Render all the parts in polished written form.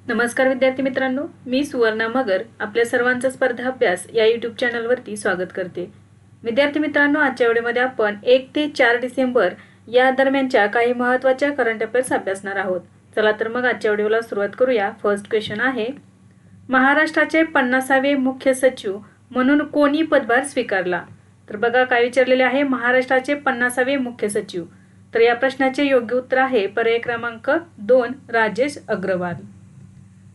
नमस्कार विद्यार्थी मित्रांनो, मी सुवर्णा मगर आपल्या सर्वांचा स्पर्धा अभ्यास या यूट्यूब चॅनलवरती स्वागत करते। विद्यार्थी मित्रांनो, आजच्या व्हिडिओमध्ये आपण 1 ते 4 डिसेंबर या दरम्यानच्या काही महत्त्वाच्या करंट अफेअर्स अभ्यासणार आहोत। चला तर मग आजच्या व्हिडिओला सुरुवात करूया। फर्स्ट क्वेश्चन आहे, महाराष्ट्राचे 50वे मुख्य सचिव म्हणून कोणी पदभार स्वीकारला? तर बघा काय विचारलेले आहे, महाराष्ट्राचे 50वे मुख्य सचिव। तर या प्रश्नाचे योग्य उत्तर आहे पर्याय क्रमांक 2, राजेश अग्रवाल।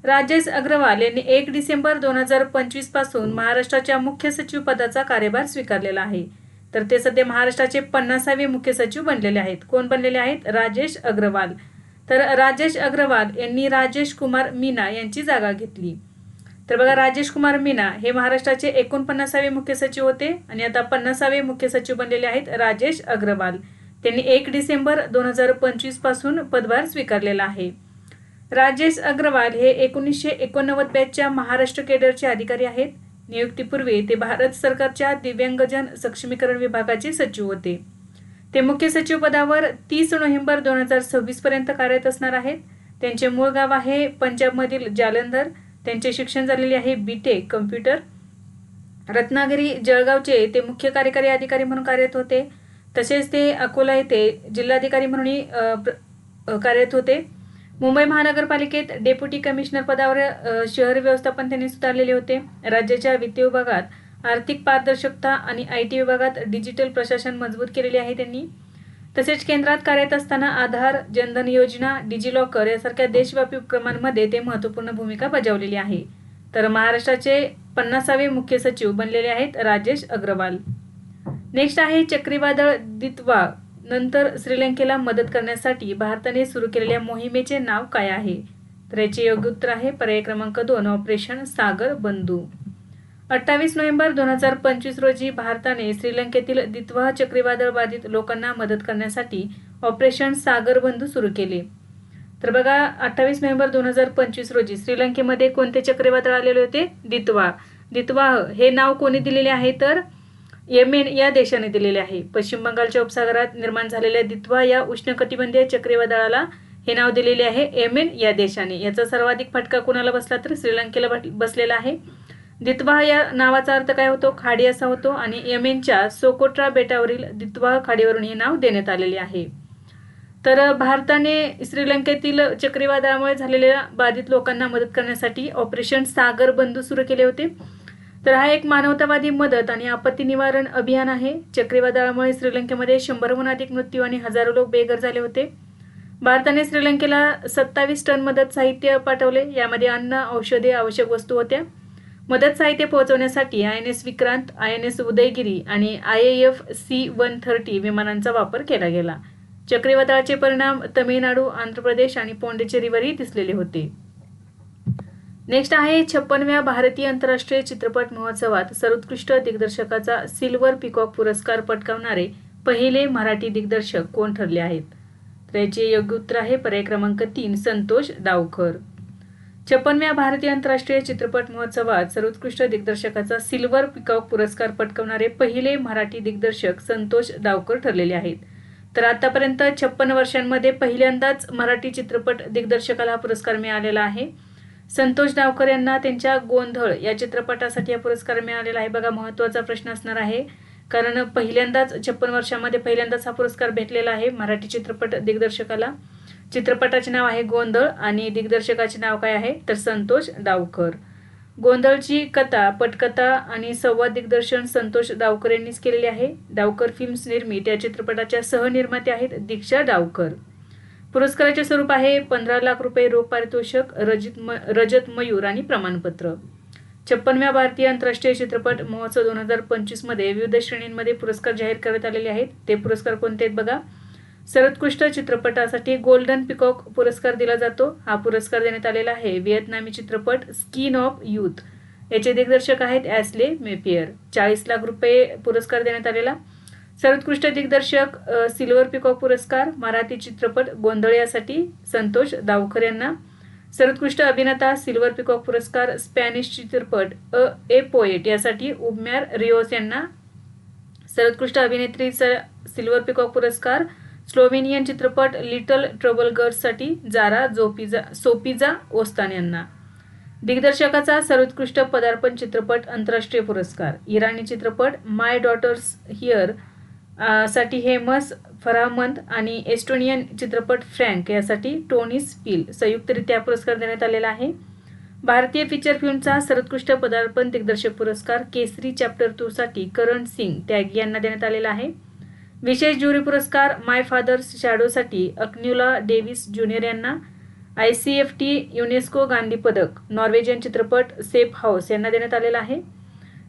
राजेश अग्रवाल यांनी 1 डिसेंबर 2025 पासून महाराष्ट्राच्या मुख्य सचिव पदाचा कार्यभार स्वीकारलेला आहे। तर ते सध्या महाराष्ट्राचे 50वे मुख्य सचिव बनलेले आहेत। कोण बनलेले आहेत? राजेश अग्रवाल। तर राजेश अग्रवाल यांनी राजेश कुमार मीना यांची जागा घेतली। तर बघा, राजेश कुमार मीना हे महाराष्ट्राचे 49वे मुख्य सचिव होते आणि आता 50वे मुख्य सचिव बनलेले आहेत राजेश अग्रवाल। त्यांनी 1 डिसेंबर 2025 पासून पदभार स्वीकारलेला आहे। राजेश अग्रवाल हे 1989 बॅचच्या महाराष्ट्र केडरचे अधिकारी आहेत। नियुक्तीपूर्वी ते भारत सरकारच्या दिव्यांगजन सक्षमीकरण विभागाचे सचिव होते। ते मुख्य सचिव पदावर 30 नोव्हेंबर 2026 पर्यंत कार्यरत असणार आहेत। त्यांचे मूळ गाव आहे पंजाबमधील जालंधर। त्यांचे शिक्षण झालेले आहे बीटेक कम्प्युटर। रत्नागिरी जळगावचे ते मुख्य कार्यकारी अधिकारी म्हणून कार्यरत होते। तसेच ते अकोला येथे जिल्हाधिकारी म्हणूनही कार्यरत होते। मुंबई महानगरपालिकेत डेप्युटी कमिशनर पदावर शहर व्यवस्थापन त्यांनी सुधारलेले होते। राज्याच्या वित्त विभागात आर्थिक पारदर्शकता आणि IT विभागात डिजिटल प्रशासन मजबूत केलेले आहे त्यांनी। तसेच केंद्रात कार्यरत असताना आधार, जनधन योजना, डिजिलॉकर यासारख्या देशव्यापी उपक्रमांमध्ये ते महत्त्वपूर्ण भूमिका बजावलेली आहे। तर महाराष्ट्राचे 50वे मुख्य सचिव बनलेले आहेत राजेश अग्रवाल। नेक्स्ट आहे, चक्रीवादळ दितवा नंतर श्रीलंकेला मदत करण्यासाठी भारताने सुरू केलेल्या मोहिमेचे नाव काय आहे? तर याचे योग्य उत्तर आहे पर्याय क्रमांक 2, ऑपरेशन सागर बंधू। 28 नोव्हेंबर 2025 रोजी भारताने श्रीलंकेतील दितवा चक्रीवादळ बाधित लोकांना मदत करण्यासाठी ऑपरेशन सागर बंधू सुरू केले। तर बघा, 28 नोव्हेंबर 2025 रोजी श्रीलंकेमध्ये कोणते चक्रीवादळ आलेले होते? दितवा। दितवा हे नाव कोणी दिलेले आहे? तर येमेन या देशाने दिलेले आहे। पश्चिम बंगालच्या उपसागरात निर्माण झालेल्या दितवा या उष्णकटिबंधीय चक्रीवादळाला हे नाव दिलेले आहे येमेन या देशाने। याचा सर्वाधिक फटका कोणाला बसला? तर श्रीलंकेला बसलेला आहे। दितवा या नावाचा अर्थ काय होतो? खाडी असा होतो आणि येमेनच्या सोकोट्रा बेटावरील दितवा खाडीवरून हे नाव देण्यात आलेले आहे। तर भारताने श्रीलंकेतील चक्रीवादळामुळे झालेल्या बाधित लोकांना मदत करण्यासाठी ऑपरेशन सागर बंधू सुरू केले होते। तर हा एक मानवतावादी मदत आणि आपत्ती निवारण अभियान आहे। चक्रीवादळामुळे श्रीलंकेमध्ये 100हून अधिक मृत्यू आणि हजारो लोक बेघर झाले होते। भारताने श्रीलंकेला 27 टन मदत साहित्य पाठवले। यामध्ये अन्न, औषधे, आवश्यक वस्तू होत्या। मदत साहित्य पोहोचवण्यासाठी INS विक्रांत, INS उदयगिरी आणि IAF C-130 विमानांचा वापर केला गेला। चक्रीवादळाचे परिणाम तमिळनाडू, आंध्र प्रदेश आणि पॉंडिचेरीवरही दिसलेले होते। नेक्स्ट आहे, 56व्या भारतीय आंतरराष्ट्रीय चित्रपट महोत्सवात सर्वोत्कृष्ट दिग्दर्शकाचा सिल्वर पिकॉक पुरस्कार पटकावणारे पहिले मराठी दिग्दर्शक कोण ठरले आहेत? तर याचे योग्य उत्तर आहे पर्याय क्रमांक 3, संतोष डावकर। 56व्या भारतीय आंतरराष्ट्रीय चित्रपट महोत्सवात सर्वोत्कृष्ट दिग्दर्शकाचा सिल्वर पिकॉक पुरस्कार पटकावणारे पहिले मराठी दिग्दर्शक संतोष डावकर ठरलेले आहेत। तर आतापर्यंत 56 वर्षांमध्ये पहिल्यांदाच मराठी चित्रपट दिग्दर्शकाला हा पुरस्कार मिळालेला आहे। संतोष डावकर यांना त्यांच्या गोंधळ या चित्रपटासाठी हा पुरस्कार मिळालेला आहे। बघा, महत्त्वाचा प्रश्न असणार आहे, कारण पहिल्यांदाच 56 वर्षांमध्ये पहिल्यांदाच हा पुरस्कार भेटलेला आहे मराठी चित्रपट दिग्दर्शकाला। चित्रपटाचे नाव आहे गोंधळ आणि दिग्दर्शकाचे नाव काय आहे? तर संतोष डावकर। गोंधळची कथा, पटकथा आणि संवाद दिग्दर्शन संतोष डावकर यांनीच केलेले आहे। डावकर फिल्म्स निर्मित या चित्रपटाच्या सहनिर्मात्या आहेत दीक्षा डावकर। पुरस्काराचे स्वरूप आहे 15 लाख रुपये रोख पारितोषिक, रजत मयूर आणि प्रमाणपत्र। 56व्या भारतीय आंतरराष्ट्रीय चित्रपट महोत्सव 2025 मध्ये विविध श्रेणींमध्ये पुरस्कार जाहीर करण्यात आलेले आहेत। ते पुरस्कार कोणते आहेत? बघा, सर्वोत्कृष्ट चित्रपटासाठी गोल्डन पिकॉक पुरस्कार दिला जातो। हा पुरस्कार देण्यात आलेला आहे व्हिएतनामी चित्रपट स्किन ऑफ यूथ। याचे दिग्दर्शक आहेत ॲस्ले मेपियर। 40 लाख रुपये पुरस्कार देण्यात आलेला। सर्वोत्कृष्ट दिग्दर्शक सिल्वर पिकॉक पुरस्कार मराठी चित्रपट गोंधळ यासाठी संतोष डावकर यांना। सर्वोत्कृष्ट अभिनेता सिल्वर पिकॉक पुरस्कार स्पॅनिश चित्रपट ए पोएट यासाठी उमर रियोस यांना। सर्वोत्कृष्ट अभिनेत्री सिल्वर पिकॉक पुरस्कार स्लोव्हेनियन चित्रपट लिटल ट्रबल गर्ल्ससाठी जारा सोपिजा ओस्तान यांना. दिग्दर्शकाचा सर्वोत्कृष्ट पदार्पण चित्रपट आंतरराष्ट्रीय पुरस्कार. इराणी चित्रपट माय डॉटर्स हिअर साठी हेमस फराहमंद आणि एस्टोनियन चित्रपट फ्रँक यासाठी टोनी स्पील संयुक्तरित्या पुरस्कार देण्यात आलेला आहे. भारतीय फीचर फिल्मचा सर्वोत्कृष्ट पदार्पण दिग्दर्शक पुरस्कार केसरी चॅप्टर 2 साठी करण सिंग त्यागी यांना देण्यात आलेला आहे. विशेष ज्युरी पुरस्कार माय फादर्स शॅडोसाठी अक्न्युला डेव्हिस ज्युनियर यांना. ICFT युनेस्को गांधी पदक नॉर्वेजियन चित्रपट सेफ हाऊस यांना देण्यात आलेला आहे.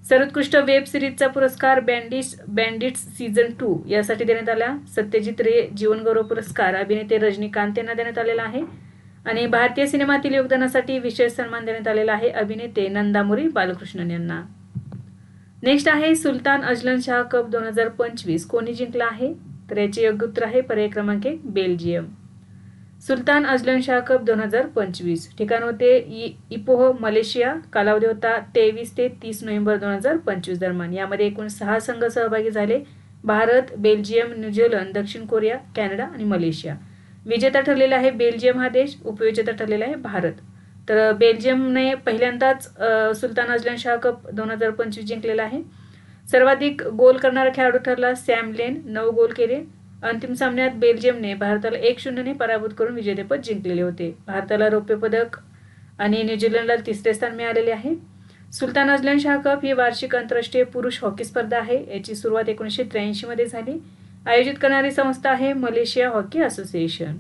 सर्वोत्कृष्ट वेब सिरीजचा पुरस्कार बँडिट्स सीझन 2 यासाठी देण्यात आला. सत्यजित रे जीवनगौरव पुरस्कार अभिनेते रजनीकांत यांना देण्यात आलेला आहे. आणि भारतीय सिनेमातील योगदानासाठी विशेष सन्मान देण्यात आलेला आहे अभिनेते नंदामुरी बालकृष्णन यांना. नेक्स्ट आहे सुलतान अझलन शाह कप 2025 कोणी जिंकला आहे? तर याचे योग्य उत्तर आहे पर्याय क्रमांक 1 बेल्जियम. सुलतान अझलन शाह कप 2025 ठिकाण होते इपोह मलेशिया. कालावधी होता 23 ते 30 नोव्हेंबर 2025 दरम्यान. यामध्ये एकूण 6 संघ सहभागी झाले. भारत, बेल्जियम, न्यूझीलंड, दक्षिण कोरिया, कॅनडा आणि मलेशिया. विजेता ठरलेला आहे बेल्जियम हा देश. उपविजेता ठरलेला आहे भारत. तर बेल्जियमने पहिल्यांदाच सुलतान अझलन शाह कप 2025 जिंकलेला आहे. सर्वाधिक गोल करणारा खेळाडू ठरला सॅम लेन, 9 गोल केले. अंतिम सामन्यात बेल्जियमने भारताला 1-0 ने पराभूत करून विजेतेपद जिंकलेले होते. भारताला रौप्य पदक आणि न्यूझीलंडला 3रे स्थान मिळालेले आहे. सुलतान अझलन शाह कप ही वार्षिक आंतरराष्ट्रीय पुरुष हॉकी स्पर्धा आहे. याची सुरुवात 1983 मध्ये झाली. आयोजित करणारी संस्था आहे मलेशिया हॉकी असोसिएशन.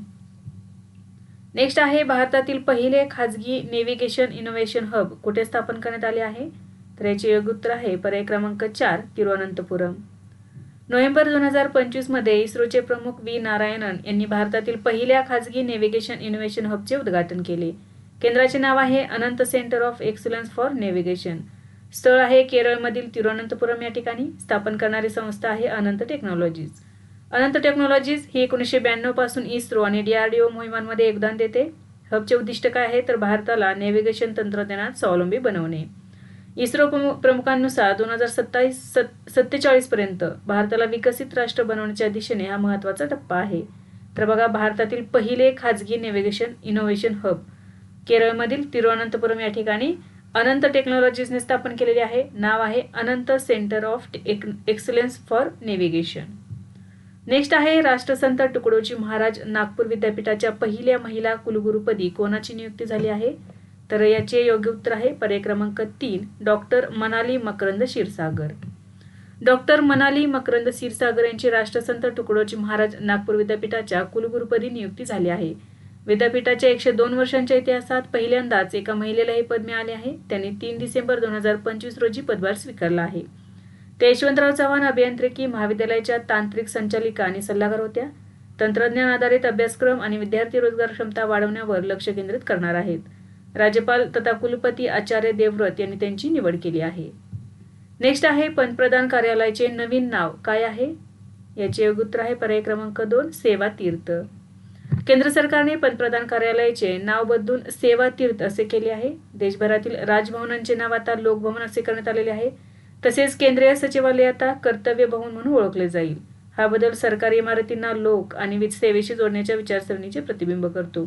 नेक्स्ट आहे भारतातील पहिले खाजगी नेव्हिगेशन इनोव्हेशन हब कुठे स्थापन करण्यात आले आहे? तर याचे योग्य उत्तर आहे पर्याय क्रमांक 4 तिरुवनंतपुरम. नोव्हेंबर 2025 मध्ये इस्रोचे प्रमुख व्ही नारायणन यांनी भारतातील पहिल्या खाजगी नेव्हिगेशन इनोव्हेशन हबचे उद्घाटन केले. केंद्राचे नाव आहे Anant centre of excellence for navigation. स्थळ आहे केरळमधील तिरुवनंतपुरम या ठिकाणी. स्थापन करणारी संस्था आहे अनंत टेक्नॉलॉजीज. अनंत टेक्नॉलॉजीज ही 1992 पासून इस्रो आणि DRDO मोहिमांमध्ये योगदान देते. हबचे उद्दिष्ट काय आहे? तर भारताला नेव्हिगेशन तंत्रज्ञानात स्वावलंबी बनवणे. इस्रो प्रमुखांनुसार 2047 पर्यंत भारताला विकसित राष्ट्र बनवण्याच्या दिशेने हा महत्त्वाचा टप्पा आहे. तर बघा भारतातील पहिले खाजगी नेव्हिगेशन इनोव्हेशन हब केरळमधील तिरुवनंतपुरम या ठिकाणी अनंत टेक्नॉलॉजीजने स्थापन केलेले आहे. नाव आहे Anant centre of excellence for navigation. Next आहे राष्ट्रसंत तुकडोजी महाराज नागपूर विद्यापीठाच्या पहिल्या महिला कुलगुरुपदी कोणाची नियुक्ती झाली आहे? तर याचे योग्य उत्तर आहे पर्याय क्रमांक 3 डॉक्टर मनाली मकरंद क्षीरसागर. डॉक्टर मनाली मकरंद क्षीरसागर यांची राष्ट्रसंत तुकडोजी महाराज नागपूर विद्यापीठाच्या कुलगुरुपदी नियुक्ती झाली आहे. विद्यापीठाच्या 102 वर्षांच्या इतिहासात पहिल्यांदाच एका महिलेला हे पद मिळाले आहे. त्यांनी 3 डिसेंबर 2025 रोजी पदभार स्वीकारला आहे. ते यशवंतराव चव्हाण अभियांत्रिकी महाविद्यालयाच्या तांत्रिक संचालिका आणि सल्लागार होत्या. तंत्रज्ञान आधारित अभ्यासक्रम आणि विद्यार्थी रोजगार क्षमता वाढवण्यावर लक्ष केंद्रित करणार आहेत. राज्यपाल तथा कुलपती आचार्य देवव्रत यांनी त्यांची निवड केली आहे. नेक्स्ट आहे पंतप्रधान कार्यालयाचे नवीन नाव काय आहे? याचे योग्य उत्तर आहे पर्याय क्रमांक 2 सेवा तीर्थ. केंद्र सरकारने पंतप्रधान कार्यालयाचे नाव बदलून सेवा तीर्थ असे केले आहे. देशभरातील राजभवनांचे नाव आता लोकभवन असे करण्यात आलेले आहे. तसेच केंद्रीय सचिवालय आता कर्तव्य भवन म्हणून ओळखले जाईल. हा बदल सरकारी इमारतींना लोक आणि सेवेशी जोडण्याच्या विचारसरणीचे प्रतिबिंब करतो.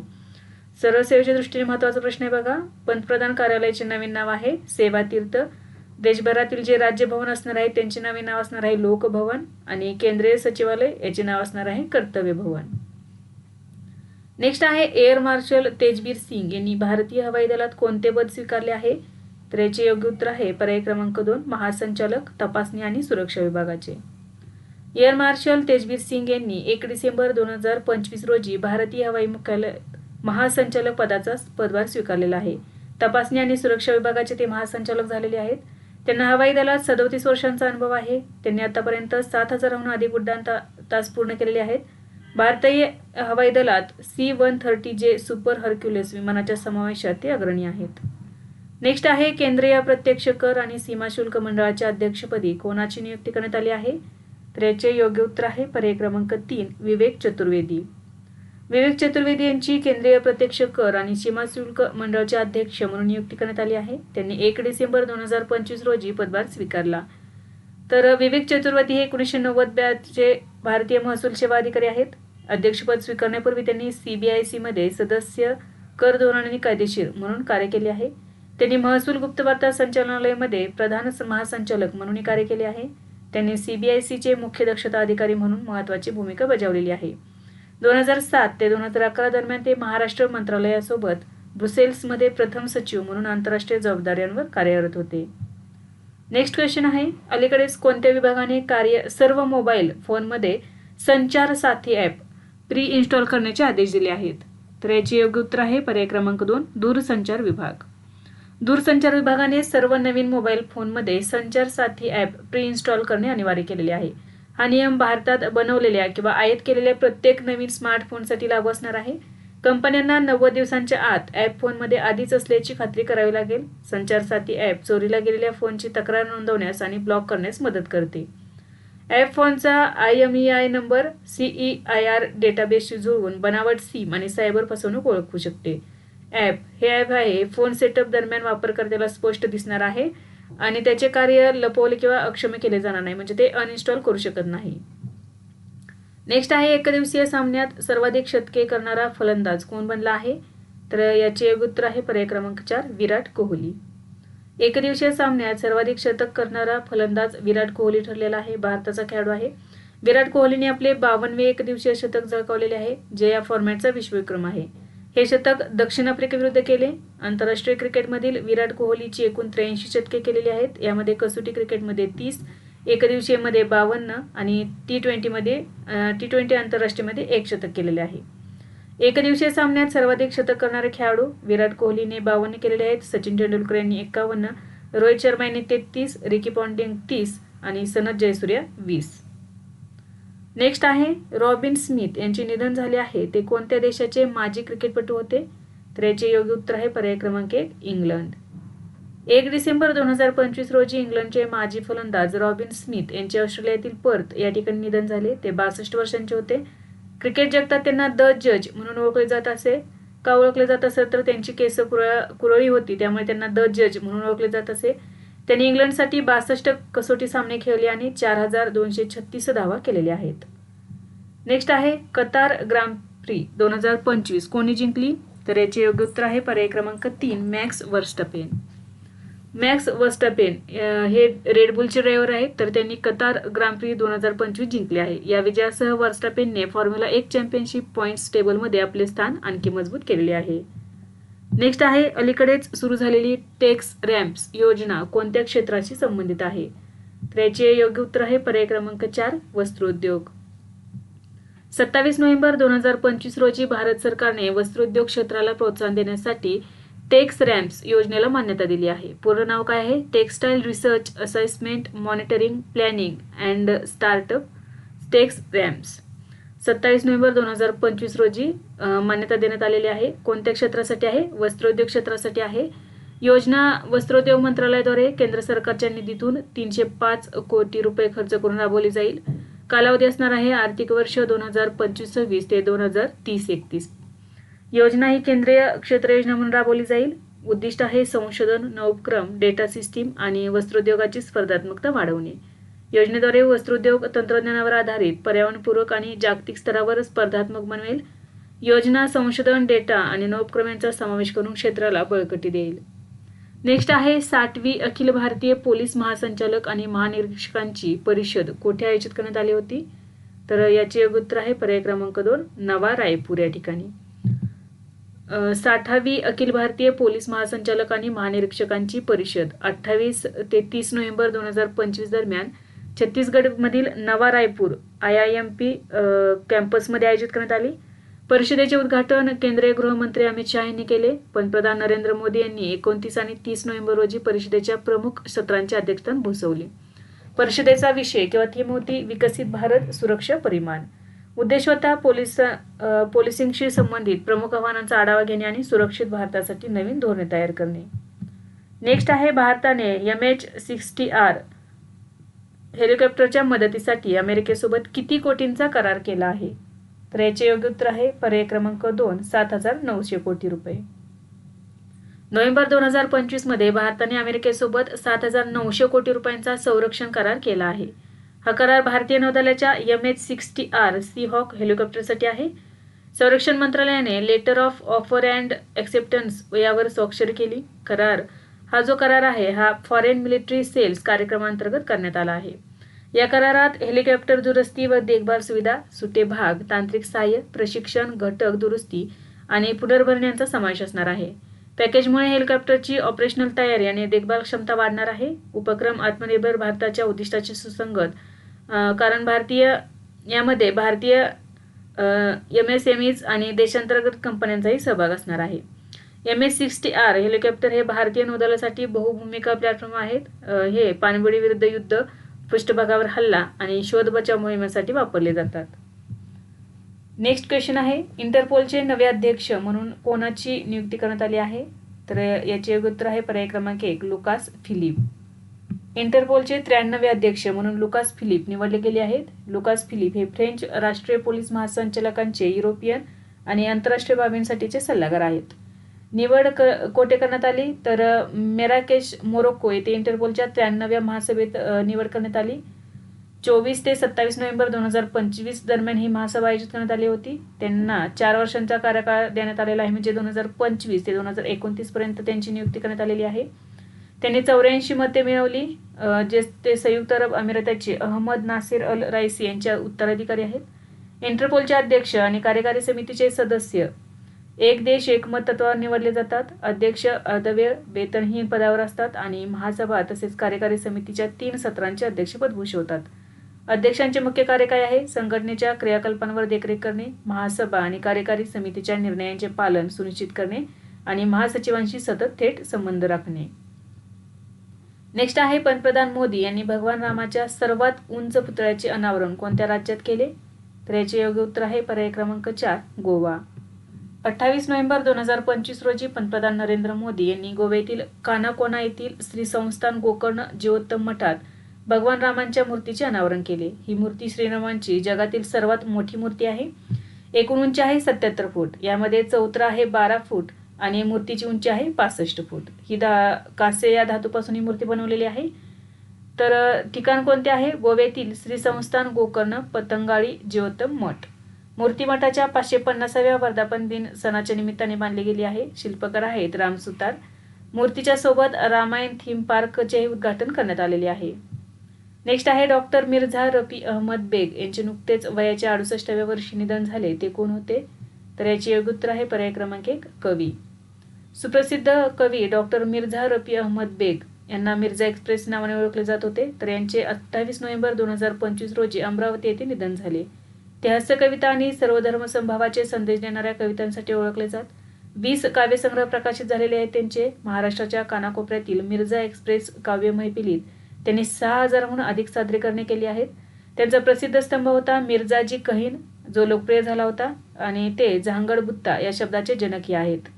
सर्व सेवेच्या दृष्टीने महत्त्वाचा प्रश्न आहे बघा. पंतप्रधान कार्यालयाचे नवीन नाव आहे सेवा तीर्थ. देशभरातील जे राज्य भवन असणार आहे त्यांचे नवीन नाव असणार आहे लोकभवन आणि केंद्रीय सचिवालय याचे नाव असणार आहे कर्तव्य भवन. नेक्स्ट आहे एअर मार्शल तेजबीर सिंग यांनी भारतीय हवाई दलात कोणते पद स्वीकारले आहे? तर याचे योग्य उत्तर आहे पर्याय क्रमांक 2 महासंचालक तपासणी आणि सुरक्षा विभागाचे. एअर मार्शल तेजबीर सिंग यांनी 1 डिसेंबर 2025 रोजी भारतीय हवाई मुख्यालय महासंचालक पदाचा पदभार स्वीकारलेला आहे. तपासणी आणि सुरक्षा विभागाचे ते महासंचालक झालेले आहेत. त्यांना हवाई दलात 37 वर्षांचा अनुभव आहे. त्यांनी आतापर्यंत 7,000हून अधिक उड्डाण तास पूर्ण केलेले आहेत. भारतीय हवाई दलात C-130J सुपर हर्क्युलिस विमानाच्या समावेशात ते अग्रणी आहेत. नेक्स्ट आहे केंद्रीय प्रत्यक्ष कर आणि सीमा शुल्क मंडळाच्या अध्यक्षपदी कोणाची नियुक्ती करण्यात आली आहे? तर याचे योग्य उत्तर आहे पर्याय क्रमांक 3 विवेक चतुर्वेदी. विवेक चतुर्वेदी यांची केंद्रीय प्रत्यक्ष कर आणि सीमा शुल्क मंडळाचे अध्यक्ष म्हणून नियुक्ती करण्यात आली आहे. त्यांनी 1 डिसेंबर 2025 रोजी पदभार स्वीकारला. तर विवेक चतुर्वेदी हे 1990 बॅचचे भारतीय महसूल सेवा अधिकारी आहेत. अध्यक्षपद स्वीकारण्यापूर्वी त्यांनी CBIC मध्ये सदस्य, कर धोरण आणि कायदेशीर म्हणून कार्य केले आहे. त्यांनी महसूल गुप्तवार्ता संचालनालयामध्ये प्रधान महासंचालक म्हणूनही कार्य केले आहे. त्यांनी CBICचे मुख्य दक्षता अधिकारी म्हणून महत्त्वाची भूमिका बजावलेली आहे. 2007 ते 2011 दरम्यान ते महाराष्ट्र मंत्रालयासोबत ब्रुसेल्समध्ये प्रथम सचिव म्हणून आंतरराष्ट्रीय जबाबदाऱ्यांवर कार्यरत होते. नेक्स्ट क्वेश्चन आहे, अलीकडेच कोणत्या विभागाने सर्व मोबाईल फोनमध्ये संचार साथी ॲप प्री इन्स्टॉल करण्याचे आदेश दिले आहेत? तर याचे योग्य उत्तर आहे पर्याय क्रमांक 2, दूरसंचार विभाग. दूरसंचार विभागाने सर्व नवीन मोबाईल फोनमध्ये संचार साथी ॲप प्री इन्स्टॉल करणे अनिवार्य केलेले आहे. हा नियम भारतात बनवलेल्या किंवा आयात केलेल्या प्रत्येक नवीन स्मार्टफोनसाठी लागू असणार आहे. कंपन्यांना 90 दिवसांच्या आत ॲप फोनमध्ये आधीच असल्याची खात्री करावी लागेल. संचार साथी ॲप चोरीला गेलेल्या फोनची तक्रार नोंदवण्यास आणि ब्लॉक करण्यास मदत करते. ॲप फोनचा IMEI नंबर CEIR डेटाबेसशी जुळवून बनावट सिम आणि सायबर फसवणूक ओळखू शकते. हे ॲप आहे फोन सेटअप दरम्यान वापरकर्त्याला स्पष्ट दिसणार आहे आणि त्याचे कार्य लपवले किंवा अक्षम केले जाणार नाही, म्हणजे ते अनइन्स्टॉल करू शकत नाही. नेक्स्ट आहे, एकदिवसीय सामन्यात सर्वाधिक शतके करणारा फलंदाज कोण बनला आहे? तर याचे योग्य उत्तर आहे पर्याय क्रमांक 4, विराट कोहली. एकदिवसीय सामन्यात सर्वाधिक शतक करणारा फलंदाज विराट कोहली ठरलेला आहे. भारताचा खेळाडू आहे. विराट कोहलीने आपले 52वे एकदिवसीय शतक झळकावलेले आहे, जे या फॉर्मॅटचा विश्वविक्रम आहे. हे शतक दक्षिण आफ्रिकेविरुद्ध केले. आंतरराष्ट्रीय क्रिकेटमधील विराट कोहलीची एकूण 83 शतके केलेली आहेत. यामध्ये कसोटी क्रिकेटमध्ये 30, एकदिवसीयमध्ये 52 आणि T20 आंतरराष्ट्रीयमध्ये 1 शतक केलेले आहे. एकदिवसीय सामन्यात सर्वाधिक शतक करणारे खेळाडू विराट कोहलीने 52 केलेले आहेत. सचिन तेंडुलकर यांनी 51, रोहित शर्मा यांनी 33, रिकी पॉन्टिंग 30 आणि सनथ जयसूर्या 20. नेक्स्ट आहे, रॉबिन स्मिथ यांचे निधन झाले आहे. ते कोणत्या देशाचे माजी क्रिकेटपटू होते? तर याचे योग्य उत्तर आहे पर्याय क्रमांक 1, इंग्लंड. 1 डिसेंबर 2025 रोजी इंग्लंडचे माजी फलंदाज रॉबिन स्मिथ यांचे ऑस्ट्रेलियातील पर्थ या ठिकाणी निधन झाले. ते 62 वर्षांचे होते. क्रिकेट जगतात त्यांना द जज म्हणून ओळखले जात असे. का ओळखले जात असेल तर त्यांची केस कुरळी होती, त्यामुळे त्यांना द जज म्हणून ओळखले जात असे. त्यांनी इंग्लंडसाठी 62 कसोटी सामने खेळले आणि 4236 धावा केलेल्या आहेत. नेक्स्ट आहे, कतार ग्रांड प्री 2025 कोणी जिंकली? तर याचे योग्य उत्तर आहे पर्याय क्रमांक 3, मॅक्स वर्स्टपेन. मॅक्स वर्स्टपेन हे रेडबुलचे ड्रायव्हर आहेत, तर त्यांनी कतार ग्रांड प्री 2025 जिंकले आहे. या विजयासह वर्स्टपेनने फॉर्म्युला 1 चॅम्पियनशिप पॉईंट्स टेबलमध्ये आपले स्थान आणखी मजबूत केलेले आहे. नेक्स्ट आहे, अलीकडेच सुरू झालेली टेक्स रॅम्प्स योजना कोणत्या क्षेत्राशी संबंधित आहे? तर याचे योग्य उत्तर आहे पर्याय क्रमांक 4, वस्त्रोद्योग. 27 नोव्हेंबर 2025 रोजी भारत सरकारने वस्त्रोद्योग क्षेत्राला प्रोत्साहन देण्यासाठी टेक्स रॅम्प्स योजनेला मान्यता दिली आहे. पूर्ण नाव काय आहे? Textile research assessment monitoring planning and startup tex ramps. 27 November 2025 रोजी मान्यता देण्यात आलेली आहे. कोणत्या क्षेत्रासाठी आहे? वस्त्रोद्योग क्षेत्रासाठी आहे. योजना वस्त्रोद्योग मंत्रालयाद्वारे केंद्र सरकारच्या निधीतून 305 कोटी रुपये खर्च करून राबवली जाईल. कालावधी असणार आहे आर्थिक वर्ष 2025-26 ते 2030-31. योजना ही केंद्रीय क्षेत्र योजना म्हणून राबवली जाईल. उद्दिष्ट आहे संशोधन, नवोपक्रम, डेटा सिस्टीम आणि वस्त्रोद्योगाची स्पर्धात्मकता वाढवणे. योजनेद्वारे वस्त्रोद्योग तंत्रज्ञानावर आधारित, पर्यावरणपूरक आणि जागतिक स्तरावर स्पर्धात्मक बनवेल. योजना संशोधन, डेटा आणि नवोपक्रम यांचा समावेश करून क्षेत्राला बळकटी देईल. नेक्स्ट आहे, 60वी अखिल भारतीय पोलीस महासंचालक आणि महानिरीक्षकांची परिषद कोठे आयोजित करण्यात आली होती? तर याचे योग्य उत्तर आहे पर्याय क्रमांक 2, नवा रायपूर या ठिकाणी. 60वी अखिल भारतीय पोलीस महासंचालक आणि महानिरीक्षकांची परिषद 28 ते 30 नोव्हेंबर 2025 दरम्यान छत्तीसगडमधील नवा रायपूर IIMP कॅम्पसमध्ये आयोजित करण्यात आली. परिषदेचे उद्घाटन केंद्रीय गृहमंत्री अमित शाह यांनी केले. पंतप्रधान नरेंद्र मोदी यांनी 29 आणि 30 नोव्हेंबर रोजी परिषदेच्या प्रमुख सत्रांचे अध्यक्षस्थान भूषवले. परिषदेचा विषय किंवा थीम होती विकसित भारत सुरक्षा परिमाण. उद्देश होता पोलिसिंगशी संबंधित प्रमुख आव्हानांचा आढावा घेणे आणि सुरक्षित भारतासाठी नवीन धोरणे तयार करणे. नेक्स्ट आहे, भारताने MH-60R हेलिकॉप्टरच्या मदतीसाठी अमेरिकेसोबत किती कोटींचा करार केला आहे? तर याचे योग्य उत्तर आहे पर्याय क्रमांक 2, 7,900 कोटी रुपये. नोव्हेंबर 2025 मध्ये भारताने अमेरिकेसोबत 7,900 कोटी रुपयांचा संरक्षण करार केला आहे. हा करार भारतीय नौदलाच्या MH-60R सीहॉक हेलिकॉप्टरसाठी आहे. संरक्षण मंत्रालयाने letter of offer and acceptance यावर स्वाक्षरी केली. हा जो करार आहे हा फॉरेन मिलिटरी सेल्स कार्यक्रमांतर्गत करण्यात आला आहे. या करारात हेलिकॉप्टर दुरुस्ती व देखभाल सुविधा, सुटे भाग, तांत्रिक सहाय्य, प्रशिक्षण, घटक दुरुस्ती आणि पुनर्भरणी यांचा समावेश असणार आहे. पॅकेजमुळे हेलिकॉप्टरची ऑपरेशनल तयारी आणि देखभाल क्षमता वाढणार आहे. उपक्रम आत्मनिर्भर भारताच्या उद्दिष्टाचे सुसंगत, कारण यामध्ये भारतीय MSMEs आणि देशांतर्गत कंपन्यांचाही सहभाग असणार आहे. MH-60R हेलिकॉप्टर हे भारतीय नौदलासाठी बहुभूमिका प्लॅटफॉर्म आहेत. हे पाणबुडी विरुद्ध युद्ध, पृष्ठभागावर हल्ला आणि शोध बचाव मोहिमेसाठी वापरले जातात. नेक्स्ट क्वेश्चन आहे, इंटरपोलचे नवे अध्यक्ष म्हणून कोणाची नियुक्ती करण्यात आली आहे? तर याचे उत्तर आहे पर्याय क्रमांक 1 लुकास फिलिप. इंटरपोलचे 93 अध्यक्ष म्हणून लुकास फिलिप निवडले गेले आहेत. लुकास फिलिप हे फ्रेंच राष्ट्रीय पोलीस महासंचालकांचे युरोपियन आणि आंतरराष्ट्रीय बाबींसाठीचे सल्लागार आहेत. निवड कोठे करण्यात आली? तर मेराकेश, मोरोक्को येथे इंटरपोलच्या 93व्या महासभेत निवड करण्यात आली. 24 ते 27 नोव्हेंबर 2025 दरम्यान ही महासभा आयोजित करण्यात आली होती. त्यांना 4 वर्षांचा कार्यकाळ देण्यात आलेला आहे, म्हणजे 2025 ते 2029 पर्यंत त्यांची नियुक्ती करण्यात आलेली आहे. त्यांनी 84 मते मिळवली, जे ते संयुक्त अरब अमिराताचे अहमद नासिर अल राईसी यांच्या उत्तराधिकारी आहेत. इंटरपोलचे अध्यक्ष आणि कार्यकारी समितीचे सदस्य एक देश एक मत तत्वावर निवडले जातात. अध्यक्ष अर्धवेळ वेतनहीन पदावर असतात आणि महासभा तसेच कार्यकारी समितीच्या 3 सत्रांचे अध्यक्षपद भूषवतात. अध्यक्षांचे मुख्य कार्य काय आहे? संघटनेच्या क्रियाकल्पांवर देखरेख करणे, महासभा आणि कार्यकारी समितीच्या निर्णयांचे पालन सुनिश्चित करणे आणि महासचिवांशी सतत थेट संबंध राखणे. नेक्स्ट आहे, पंतप्रधान मोदी यांनी भगवान रामाच्या सर्वात उंच पुतळ्याचे अनावरण कोणत्या राज्यात केले? तर याचे योग्य उत्तर आहे पर्याय क्रमांक 4 गोवा. 28 नोव्हेंबर 2025 रोजी पंतप्रधान नरेंद्र मोदी यांनी गोव्यातील कानाकोना येथील श्री संस्थान गोकर्ण जीवोत्तम मठात भगवान रामांच्या मूर्तीचे अनावरण केले. ही मूर्ती श्रीरामांची जगातील सर्वात मोठी मूर्ती आहे. एकूण उंची आहे 77 फूट. यामध्ये चौतरा आहे 12 फूट आणि मूर्तीची उंची आहे 65 फूट. ही कासे या धातूपासून ही मूर्ती बनवलेली आहे. तर ठिकाण कोणते आहे? गोव्यातील श्री संस्थान गोकर्ण पतंगाळी जीवोत्तम मठ. मूर्ती मठाच्या 550व्या वर्धापन दिन सणाच्या निमित्ताने बांधली गेली आहे. शिल्पकार आहेत राम सुतार. मूर्तीच्या सोबत रामायण थीम पार्कचेही उद्घाटन करण्यात आलेले आहे. नेक्स्ट आहे, डॉक्टर मिर्झा रफी अहमद बेग यांचे नुकतेच वयाच्या 68व्या वर्षी निधन झाले. ते कोण होते? तर याचे योग्य उत्तर आहे पर्याय क्रमांक 1 कवी. सुप्रसिद्ध कवी डॉक्टर मिर्झा रफी अहमद बेग यांना मिर्झा एक्सप्रेस नावाने ओळखले जात होते. तर यांचे 28 नोव्हेंबर 2025 रोजी अमरावती येथे निधन झाले. ते हास्य कविता आणि सर्वधर्म समभावाचे संदेश देणाऱ्या कवितांसाठी ओळखले जात. 20 काव्यसंग्रह प्रकाशित झालेले आहेत त्यांचे. महाराष्ट्राच्या कानाकोपऱ्यातील मिर्झा एक्सप्रेस काव्य मैफिलीत त्यांनी 6000हून अधिक सादरीकरणे केली आहेत. त्यांचा प्रसिद्ध स्तंभ होता मिर्झाजी कहीन, जो लोकप्रिय झाला होता आणि ते जहांगड बुत्ता या शब्दाचे जनकही आहेत.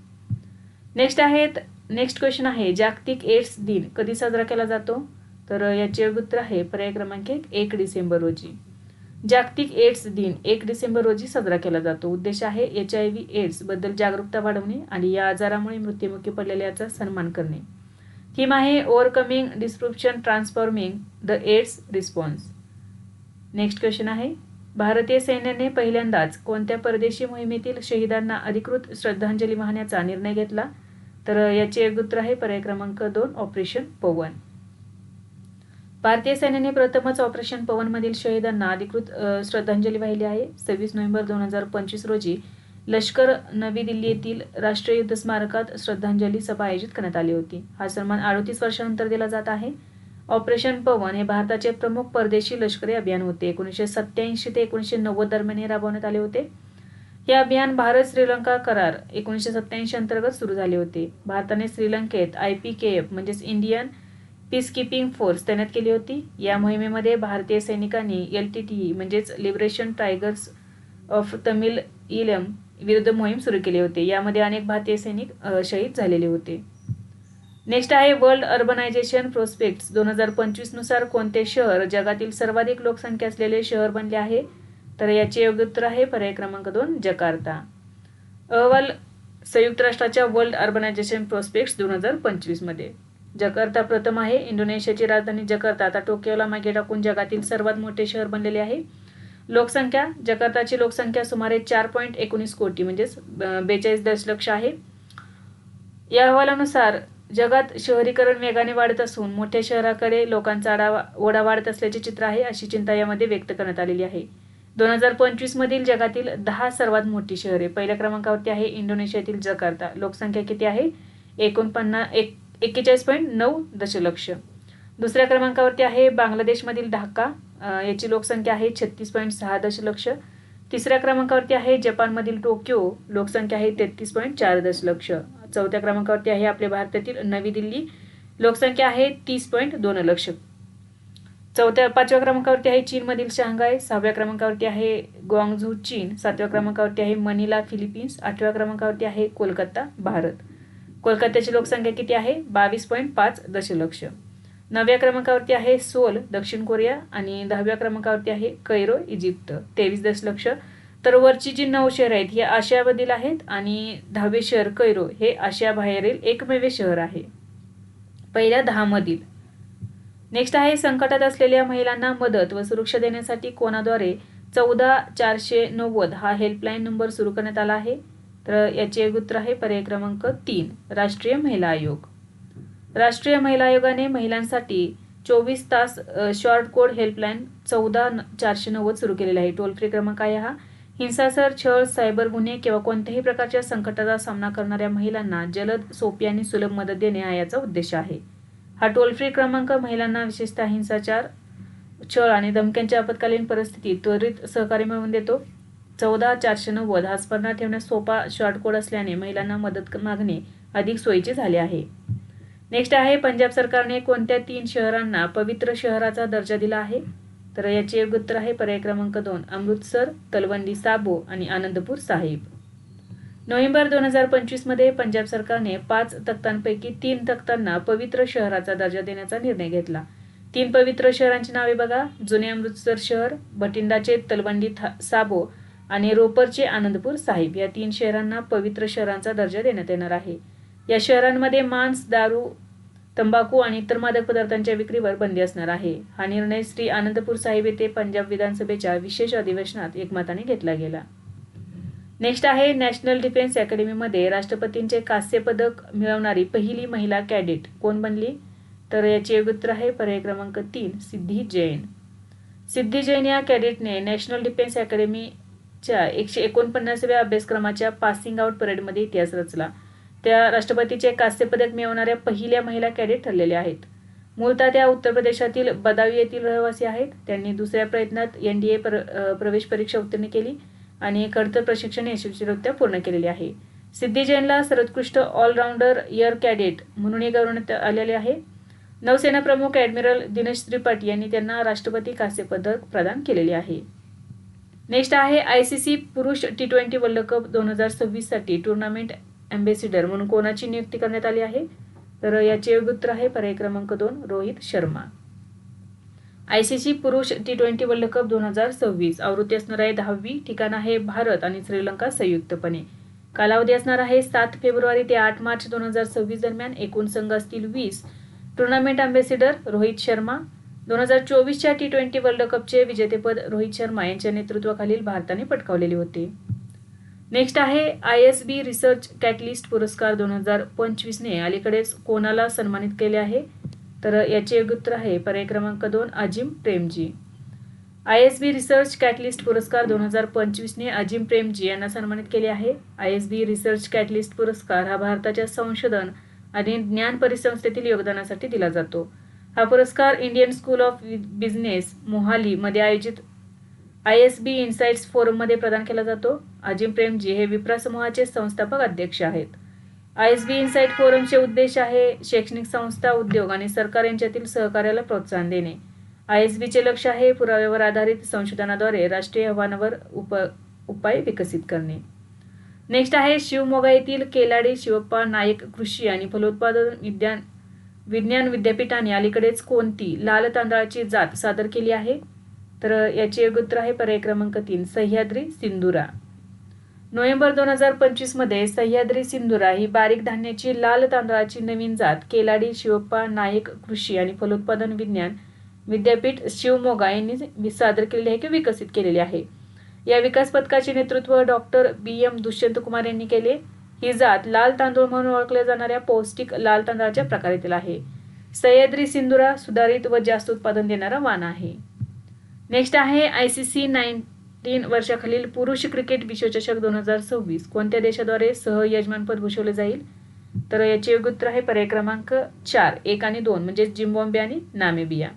नेक्स्ट क्वेश्चन आहे, जागतिक एड्स दिन कधी साजरा केला जातो? तर याचे उत्तर आहे पर्याय क्रमांक 1 डिसेंबर रोजी. जागतिक एड्स दिन 1 डिसेंबर रोजी साजरा केला जातो. उद्देश आहे HIV एड्स बद्दल जागरूकता वाढवणे आणि या आजारामुळे मृत्युमुखी पडलेल्याचा सन्मान करणे. थीम आहे overcoming description transforming the AIDS response. Next question आहे, भारतीय सैन्याने पहिल्यांदाच कोणत्या परदेशी मोहिमेतील शहीदांना अधिकृत श्रद्धांजली वाहण्याचा निर्णय घेतला? तर याचे उत्तर आहे पर्याय क्रमांक 2 ऑपरेशन पवन. भारतीय सैन्याने प्रथमच ऑपरेशन पवन मधील शहीदांना अधिकृत श्रद्धांजली वाहिली आहे. 26 नोव्हेंबर 2025 रोजी लष्कर नवी दिल्ली येथील राष्ट्रीय युद्ध स्मारकात श्रद्धांजली सभा आयोजित करण्यात आली होती. हा सन्मान 38 वर्षानंतर दिला जात आहे. ऑपरेशन पवन हे भारताचे प्रमुख परदेशी लष्करी अभियान होते. 1987 ते 1990 दरम्यान हे राबवण्यात आले होते. हे अभियान भारत श्रीलंका करार 1987 अंतर्गत सुरू झाले होते. भारताने श्रीलंकेत IPKF म्हणजेच इंडियन पीसकीपिंग फोर्स तैनात केली होती. या मोहिमेमध्ये भारतीय सैनिकांनी LTTE म्हणजेच liberation tigers of Tamil Eelam विरुद्ध मोहीम सुरू केली होती. यामध्ये अनेक भारतीय सैनिक शहीद झालेले होते. नेक्स्ट आहे, वर्ल्ड अर्बनायझेशन प्रोस्पेक्ट्स 2025 नुसार कोणते शहर जगातील सर्वाधिक लोकसंख्या असलेले शहर बनले आहे? तर याचे योग्य उत्तर आहे पर्याय क्रमांक 2 जकार्ता. अहवाल संयुक्त राष्ट्राच्या वर्ल्ड अर्बनायझेशन प्रोस्पेक्ट्स 2025 मध्ये. जकार्ता प्रथम आहे. इंडोनेशियाची राजधानी जकार्ता आता टोकियोला मागे टाकून जगातील सर्वात मोठे शहर बनलेले आहे. लोकसंख्या, जकार्ताची लोकसंख्या सुमारे 4.19 कोटी म्हणजेच 42 दशलक्ष आहे. या अहवालानुसार जगात शहरीकरण वेगाने वाढत असून मोठ्या शहराकडे लोकांचा ओढा वाढत असल्याचे चित्र आहे, अशी चिंता यामध्ये व्यक्त करण्यात आलेली आहे. 2025 मधील जगातील 10 सर्वात मोठी शहरे. पहिल्या क्रमांकावरती आहे इंडोनेशियातील जकार्ता. लोकसंख्या किती आहे? 41.9 दशलक्ष. दुसऱ्या क्रमांकावरती आहे बांगलादेशमधील ढाका. याची लोकसंख्या आहे 36.6 दशलक्ष. तिसऱ्या क्रमांकावरती आहे जपानमधील टोकियो. लोकसंख्या आहे 33.4 दशलक्ष. चौथ्या क्रमांकावरती आहे आपल्या भारतातील नवी दिल्ली. लोकसंख्या आहे 30.2 लक्ष. पाचव्या क्रमांकावरती आहे चीनमधील शांघाय. 6व्या क्रमांकावरती आहे ग्वांगझू चीन. 7व्या क्रमांकावरती आहे मनिला फिलिपिन्स. 8व्या क्रमांकावरती आहे कोलकाता भारत. कोलकात्याची लोकसंख्या किती आहे? 22.5 दशलक्ष. 9व्या क्रमांकावरती आहे सोल दक्षिण कोरिया आणि 10व्या क्रमांकावरती आहे कैरो इजिप्त 23 दशलक्ष. तर वरची जी 9 शहर आहेत ही आशियामधील आहेत आणि 10वे शहर कैरो हे आशियाबाहेरील एकमेव शहर आहे पहिल्या 10 मधील. नेक्स्ट आहे संकटात असलेल्या महिलांना मदत व सुरक्षा देण्यासाठी कोणाद्वारे 14 490 हा हेल्पलाईन नंबर सुरू करण्यात आला आहे? तर याचे उत्तर आहे पर्याय क्रमांक 3 राष्ट्रीय महिला आयोग. राष्ट्रीय महिला आयोगाने महिलांसाठी 24 तास शॉर्ट कोड हेल्पलाईन 14 490 सुरू केलेला आहे. टोल फ्री क्रमांक आहे हा. हिंसाचार, छळ, सायबर गुन्हे किंवा कोणत्याही प्रकारच्या संकटाचा सामना करणाऱ्या महिलांना जलद, सोपी आणि सुलभ मदत देणे हा याचा उद्देश आहे. हा टोल फ्री क्रमांक महिलांना विशेषतः हिंसाचार, छळ आणि धमक्यांच्या आपत्कालीन परिस्थितीत त्वरित सहकार्य मिळवून देतो. 14 490 हा स्मरणात ठेवण्यास सोपा शॉर्ट कोड असल्याने महिलांना मदत मागणे अधिक सोयीचे झाले आहे. नेक्स्ट आहे पंजाब सरकारने कोणत्या 3 शहरांना पवित्र शहराचा दर्जा दिला आहे? तर याचे योग्य उत्तर आहे पर्याय क्रमांक 2 अमृतसर, तलवंडी साबो आणि आनंदपूर साहिब. नोव्हेंबर 2025 मध्ये पंजाब सरकारने 5 तख्तांपैकी 3 तख्तांना पवित्र शहराचा दर्जा देण्याचा निर्णय घेतला. 3 पवित्र शहरांची नावे बघा. जुने अमृतसर शहर, भटिंडाचे तलवंडी साबो आणि रोपरचे आनंदपूर साहिब या 3 शहरांना पवित्र शहरांचा दर्जा देण्यात येणार आहे. या शहरांमध्ये मांस, दारू, तंबाखू आणि इतर मादक पदार्थांच्या विक्रीवर बंदी असणार आहे. हा निर्णय श्री आनंदपूर साहिब येथे पंजाब विधानसभेच्या विशेष अधिवेशनात एकमताने घेतला गेला. नेक्स्ट आहे नॅशनल डिफेन्स अकॅडमीमध्ये राष्ट्रपतींचे कांस्य पदक मिळवणारी पहिली महिला कॅडेट कोण बनली? तर याचे योग्य उत्तर आहे पर्याय क्रमांक 3 सिद्धी जैन. सिद्धी जैन या कॅडेटने नॅशनल डिफेन्स अकॅडमीच्या 149व्या अभ्यासक्रमाच्या पासिंग आउट परेडमध्ये इतिहास रचला. त्या राष्ट्रपतीचे कांस्य पदक मिळवणाऱ्या पहिल्या महिला कॅडेट ठरलेल्या आहेत. मूळतः त्या उत्तर प्रदेशातील बदावी येथील रहिवासी आहेत. त्यांनी दुसऱ्या प्रयत्नात NDA प्रवेश परीक्षा उत्तीर्ण केली आणि खडतर प्रशिक्षण यशस्वीरित्या पूर्ण केलेले आहे. सिद्धी जैनला सर्वोत्कृष्ट ऑलराऊंडर एअर कॅडेट म्हणूनही गौरवण्यात आलेले आहे. नौसेना प्रमुख ॲडमिरल दिनेश त्रिपाठी यांनी त्यांना राष्ट्रपती कांस्य पदक प्रदान केलेले आहे. नेक्स्ट आहे ICC पुरुष T20 वर्ल्ड कप 2026 साठी टुर्नामेंट अँबॅसिडर म्हणून कोणाची नियुक्ती करण्यात आली आहे? तर याचे योग्य उत्तर आहे पर्याय क्रमांक 2 रोहित शर्मा. ICC पुरुष T20 वर्ल्ड कप 2026 आवृत्ती असणार आहे 10वी. ठिकाण आहे भारत आणि श्रीलंका संयुक्तपणे. कालावधी असणार आहे 7 फेब्रुवारी ते 8 मार्च 2026 दरम्यान. एकूण संघ असतील 20. Tournament ambassador Rohit Sharma. 2024च्या T20 वर्ल्ड कपचे विजेतेपद रोहित शर्मा यांच्या नेतृत्वाखालील भारताने पटकावलेले होते. नेक्स्ट आहे ISB रिसर्च कॅटलिस्ट पुरस्कार 2025 ने अलीकडेच कोणाला सन्मानित केले आहे? तर याचे योग्य उत्तर आहे पर्याय क्रमांक 2 Azim Premji. ISB research catalyst पुरस्कार 2025 ने अजिम प्रेमजी यांना सन्मानित केले आहे. ISB रिसर्च कॅटलिस्ट पुरस्कार हा भारताच्या संशोधन आणि ज्ञान परिसंस्थेतील योगदानासाठी दिला जातो. हा पुरस्कार Indian school of business Mohali मध्ये आयोजित ISB इन्साइट्स फोरम मध्ये प्रदान केला जातो. अजिम प्रेमजी हे विप्रा समूहाचे संस्थापक अध्यक्ष आहेत. ISB इन्साइट फोरमचे उद्देश आहे शैक्षणिक संस्था, उद्योग आणि सरकार यांच्यातील सहकार्याला प्रोत्साहन देणे. ISBचे लक्ष आहे पुराव्यावर आधारित संशोधनाद्वारे राष्ट्रीय आव्हानावर उपाय विकसित करणे. नेक्स्ट आहे शिवमोगा येथील केलाडी शिवप्पा नायक कृषी आणि फलोत्पादन विज्ञान विद्यापीठाने अलीकडेच कोणती लाल तांदळाची जात सादर केली आहे? तर याचे योग्य उत्तर आहे पर्याय क्रमांक 3 सह्याद्री सिंधुरा. नोव्हेंबर 2025 मध्ये सह्याद्री सिंधुरा ही बारीक धान्याची लाल तांदळाची नवीन जात केलाडी शिवप्पा नाईक कृषी आणि फलोत्पादन विज्ञान विद्यापीठ शिवमोगा यांनी सादर केलेली आहे किंवा विकसित केलेली आहे. या विकास पथकाचे नेतृत्व डॉक्टर BM दुष्यंत कुमार यांनी केले. ही जात लाल तांदूळ म्हणून ओळखल्या जाणाऱ्या पौष्टिक लाल तांदळाच्या प्रकारातील आहे. सह्याद्री सिंधुरा सुधारित व जास्त उत्पादन देणारा वाण आहे. नेक्स्ट आहे ICC 19 वर्षाखालील पुरुष क्रिकेट विश्वचषक 2026 कोणत्या देशाद्वारे सहयजमानपद भूषवले जाईल? तर याचे योग्य उत्तर आहे पर्याय क्रमांक 4, 1 आणि 2 म्हणजे झिम्बाब्वे आणि नामिबिया.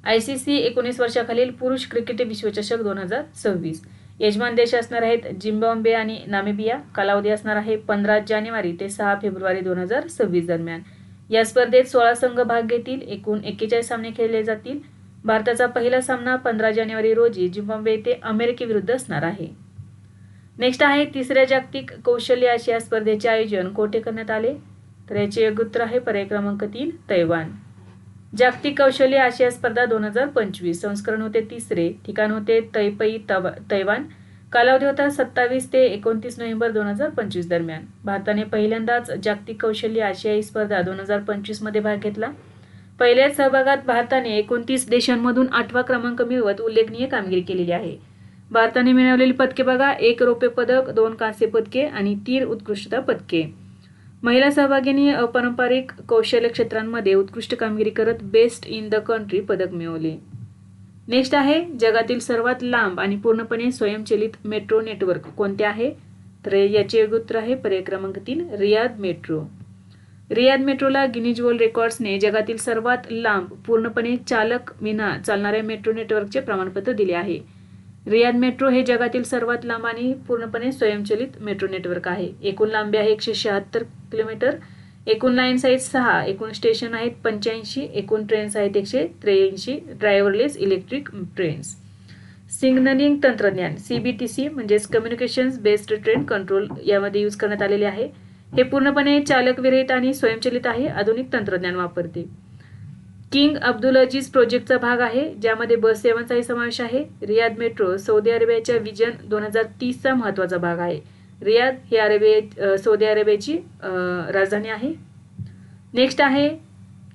ICC 19 वर्षाखालील पुरुष क्रिकेट विश्वचषक 2026 यजमान देश असणार आहेत झिम्बाब्वे आणि नामिबिया. कालावधी असणार आहे 15 जानेवारी ते 6 फेब्रुवारी 2026 दरम्यान. या स्पर्धेत 16 संघ भाग घेतील. एकूण 41 सामने खेळले जातील. भारताचा पहिला सामना 15 जानेवारी रोजी झिम्बाब्वे येथे अमेरिकेविरुद्ध असणार आहे. नेक्स्ट आहे तिसऱ्या जागतिक कौशल्य आशिया स्पर्धेचे आयोजन कोठे करण्यात आले? तर याचे योग्य उत्तर आहे पर्याय क्रमांक 3, तैवान. जागतिक कौशल्य आशिया स्पर्धा 2025 संस्करण होते 3रे. ठिकाण होते तैपई, तैवान. कालावधी होता 27 ते 29 नोव्हेंबर 2025 दरम्यान. भारताने पहिल्यांदाच जागतिक कौशल्य आशियाई स्पर्धा 2025 मध्ये भाग घेतला. पहिल्याच सहभागात भारताने 29 देशांमधून 8वा क्रमांक मिळवत उल्लेखनीय कामगिरी केलेली आहे. भारताने मिळवलेली पदके बघा, 1 रौप्य पदक, 2 कांस्य पदके आणि 3 उत्कृष्टता पदके. महिला सहभागींनी अपारंपरिक कौशल्य क्षेत्रांमध्ये उत्कृष्ट कामगिरी करत बेस्ट इन द कंट्री पदक मिळवले. नेक्स्ट आहे जगातील सर्वात लांब आणि पूर्णपणे स्वयंचलित मेट्रो नेटवर्क कोणते आहे? तर याचे योग्य उत्तर आहे पर्याय क्रमांक 3, रियाद मेट्रो. रियाद मेट्रोला गिनीज वर्ल्ड रेकॉर्ड्सने जगातील सर्वात लांब पूर्णपणे चालक विना चालणाऱ्या मेट्रो नेटवर्कचे प्रमाणपत्र दिले आहे. रियाद मेट्रो हे जगातील सर्वात लांब आणि पूर्णपणे स्वयंचलित मेट्रो नेटवर्क आहे. एकूण लांबी आहे 176 किलोमीटर. एकूण लाईन साईज 6. एकूण स्टेशन आहेत 85. एकूण ट्रेन्स आहेत 183 ड्रायव्हरलेस इलेक्ट्रिक ट्रेन्स. सिग्नलिंग तंत्रज्ञान CBTC म्हणजेच कम्युनिकेशन्स बेस्ड ट्रेन कंट्रोल यामध्ये यूज करण्यात आलेले आहे. हे पूर्णपणे चालक विरहित आणि स्वयंचलित आहे. आधुनिक तंत्रज्ञान वापरते. किंग अब्दुलअजीज प्रोजेक्टचा भाग आहे ज्यामध्ये बस सेवांचाही समावेश आहे. रियाद मेट्रो सौदी अरेबियाच्या विजन 2030चा महत्त्वाचा भाग आहे. रियाद ही सौदी अरेबियाची राजधानी आहे. नेक्स्ट आहे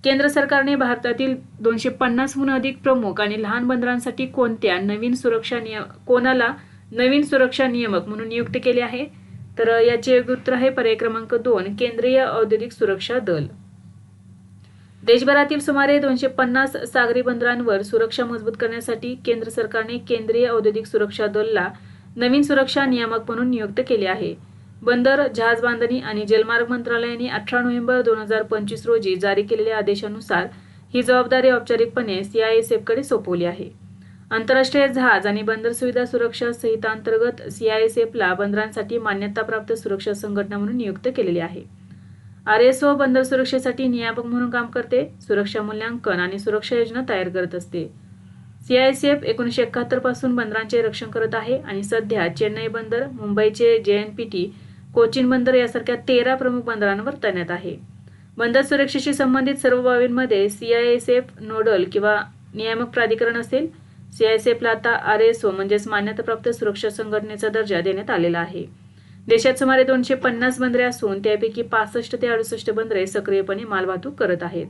केंद्र सरकारने भारतातील 250हून अधिक प्रमुख आणि लहान बंदरांसाठी कोणाला नवीन सुरक्षा नियामक म्हणून नियुक्त केले आहे? तर याचे योग्य उत्तर आहे पर्याय क्रमांक 2, केंद्रीय औद्योगिक सुरक्षा दल. देशभरातील सुमारे 250 सागरी बंदरांवर सुरक्षा मजबूत करण्यासाठी केंद्र सरकारने केंद्रीय औद्योगिक सुरक्षा दलला नवीन सुरक्षा नियामक म्हणून नियुक्त केले आहे. बंदर, जहाज बांधणी आणि जलमार्ग मंत्रालयाने 18 नोव्हेंबर 2025 रोजी जारी केलेल्या आदेशानुसार ही जबाबदारी औपचारिकपणे CISF कडे सोपवली आहे. आंतरराष्ट्रीय जहाज आणि बंदर सुविधा सुरक्षा संहितांतर्गत CISFला बंदरांसाठी मान्यताप्राप्त सुरक्षा संघटना म्हणून नियुक्त केलेली आहे. RSO बंदर सुरक्षेसाठी नियामक म्हणून काम करते, सुरक्षा मूल्यांकन आणि सुरक्षा योजना तयार करत असते. CISF 1971 पासून बंदरांचे रक्षण करत आहे आणि सध्या चेन्नई बंदर, मुंबईचे JNPT, कोचीन बंदर यासारख्या 13 प्रमुख बंदरांवर तैनात आहे. बंदर सुरक्षेशी संबंधित सर्व बाबींमध्ये CISF नोडल किंवा नियामक प्राधिकरण असेल. CISFला आता RSO म्हणजेच मान्यताप्राप्त सुरक्षा संघटनेचा दर्जा देण्यात आलेला आहे. देशात सुमारे 250 बंदरे असून त्यापैकी 65 ते 68 बंदरे सक्रियपणे मालवाहतूक करत आहेत.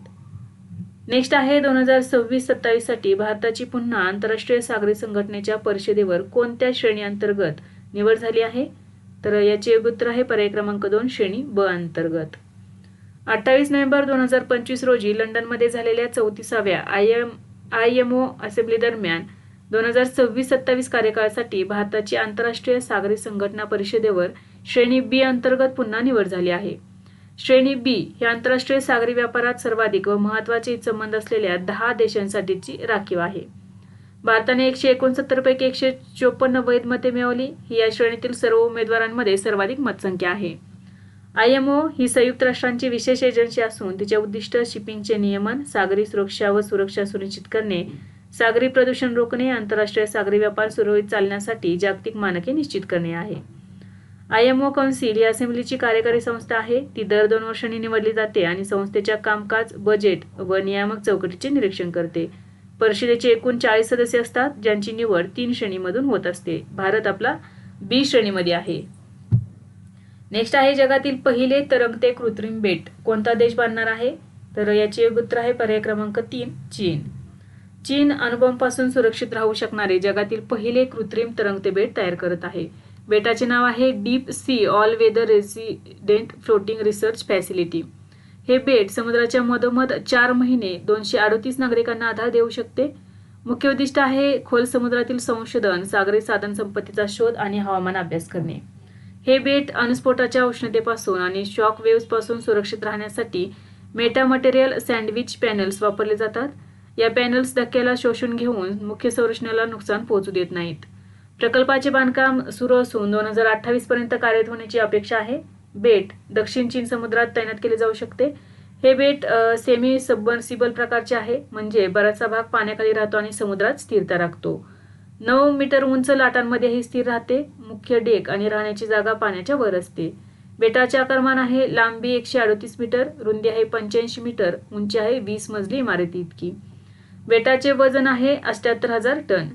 नेक्स्ट आहे 2026-27 साठी भारताची पुन्हा आंतरराष्ट्रीय सागरी संघटनेच्या परिषदेवर कोणत्या श्रेणी अंतर्गत निवड झाली आहे? तर याचे योग्य उत्तर आहे पर्याय क्रमांक 2, श्रेणी B अंतर्गत. 28 नोव्हेंबर 2025 रोजी लंडनमध्ये झालेल्या 34व्या IMO असेंब्ली दरम्यान 2026-27 कार्यकाळासाठी भारताची आंतरराष्ट्रीय सागरी संघटना परिषदेवर श्रेणी B अंतर्गत पुन्हा निवड झाली आहे. श्रेणी B ही आंतरराष्ट्रीय सागरी व्यापारात सर्वाधिक व महत्त्वाचे हितसंबंध असलेल्या 10 देशांसाठीची राखीव आहे. भारताने 169 पैकी 154 वैध मते मिळवली. ही या श्रेणीतील सर्व उमेदवारांमध्ये सर्वाधिक मतसंख्या आहे. IMO ही संयुक्त राष्ट्रांची विशेष एजन्सी असून तिचे उद्दिष्ट शिपिंगचे नियमन, सागरी सुरक्षा व सुरक्षा सुनिश्चित करणे, सागरी प्रदूषण रोखणे, आंतरराष्ट्रीय सागरी व्यापार सुरळीत चालण्यासाठी जागतिक मानके निश्चित करणे आहे. IMO कौन्सिल ही असेंब्लीची कार्यकारी संस्था आहे. ती दर 2 वर्षांनी निवडली जाते आणि संस्थेच्या कामकाज, बजेट व नियामक चौकटीचे निरीक्षण करते. परिषदेचे एकूण 40 सदस्य असतात ज्यांची निवड 3 श्रेणीमधून होत असते. भारत आपला बी श्रेणीमध्ये आहे. नेक्स्ट आहे जगातील पहिले तरंगते कृत्रिम बेट कोणता देश बांधणार आहे? तर याचे योग्य उत्तर आहे पर्याय क्रमांक 3 चीन. चीन अणुबॉम्बपासून सुरक्षित राहू शकणारे जगातील पहिले कृत्रिम तरंगते बेट तयार करत आहे. बेटाचे नाव आहे deep sea all weather resident floating research facility. हे बेट समुद्राच्या मधोमध 4 महिने 238 नागरिकांना आधार देऊ शकते. मुख्य उद्दिष्ट आहे खोल समुद्रातील संशोधन, सागरी साधन संपत्तीचा शोध आणि हवामान अभ्यास करणे. हे बेट अणुस्फोटाच्या उष्णतेपासून आणि शॉक वेव्स पासून सुरक्षित राहण्यासाठी मेटा मटेरियल सँडविच पॅनल्स वापरले जातात. या पॅनल्स धक्क्याला शोषून घेऊन मुख्य संरचनेला नुकसान पोहोचू देत नाहीत. प्रकल्पाचे बांधकाम सुरू असून 2028 पर्यंत कार्यरत होण्याची अपेक्षा आहे. बेट दक्षिण चीन समुद्रात तैनात केले जाऊ शकते. हे बेट सेमी सबमर्सिबल प्रकारचे आहे, म्हणजे बराचसा भाग पाण्याखाली राहतो आणि समुद्रात स्थिरता राखतो. 9 मीटर उंच लाटांमध्येही स्थिर राहते. मुख्य डेक आणि राहण्याची जागा पाण्याच्या वर असते. बेटाचे आकारमान आहे लांबी 138 मीटर, रुंदी आहे 85 मीटर, उंची आहे 20 मजली इमारती इतकी. बेटाचे वजन आहे 78,000 टन.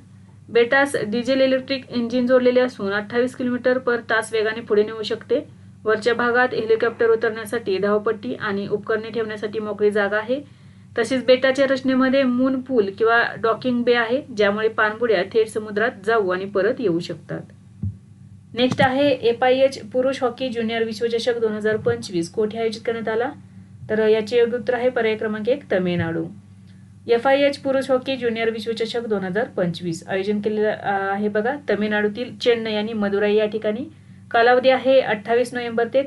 बेटास डिझेल इलेक्ट्रिक इंजिन जोडलेले असून 28 किलोमीटर पर तास वेगाने पुढे नेऊ शकते. वरच्या भागात हेलिकॉप्टर उतरण्यासाठी धावपट्टी आणि उपकरणे ठेवण्यासाठी मोकळी जागा आहे. तसेच बेटाच्या रचनेमध्ये मून पूल किंवा डॉकिंग बे आहे, ज्यामुळे पाणबुड्या थेट समुद्रात जाऊ आणि परत येऊ शकतात. नेक्स्ट आहे FIH पुरुष हॉकी ज्युनियर विश्वचषक 2025 कोठे आयोजित करण्यात आला? तर याचे योग्य उत्तर आहे पर्याय क्रमांक 1 तमिळनाडू. FIH पुरुष हॉकी ज्युनियर विश्वचषक 2025 आयोजन केलेलं आहे बघा तमिळनाडूतील चेन्नई आणि मदुराई या ठिकाणी. कालावधी आहे 28 नोव्हेंबर ते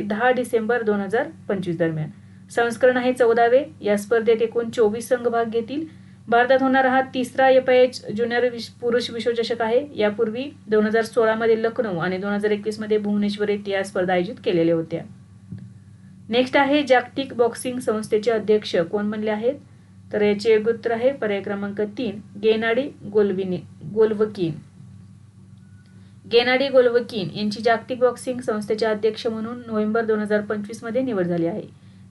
10 डिसेंबर 2025 दरम्यान. संस्करण आहे 14वे. या स्पर्धेत एकूण 24 संघ भाग घेतील. भारतात होणारा हा तिसरा FIH ज्युनियर पुरुष विश्वचषक आहे. यापूर्वी 2016 मध्ये लखनौ आणि 2021 मध्ये भुवनेश्वर येथे या स्पर्धा आयोजित केलेल्या होत्या. नेक्स्ट आहे जागतिक बॉक्सिंग संस्थेचे अध्यक्ष कोण बनले आहेत? तर याचे योग्य उत्तर आहे पर्याय क्रमांक 3 गेनाडी गोलोव्हिकिन. गेनाडी गोलोव्हिकिन यांची जागतिक बॉक्सिंग संस्थेचे अध्यक्ष म्हणून नोव्हेंबर 2025 मध्ये निवड झाली आहे.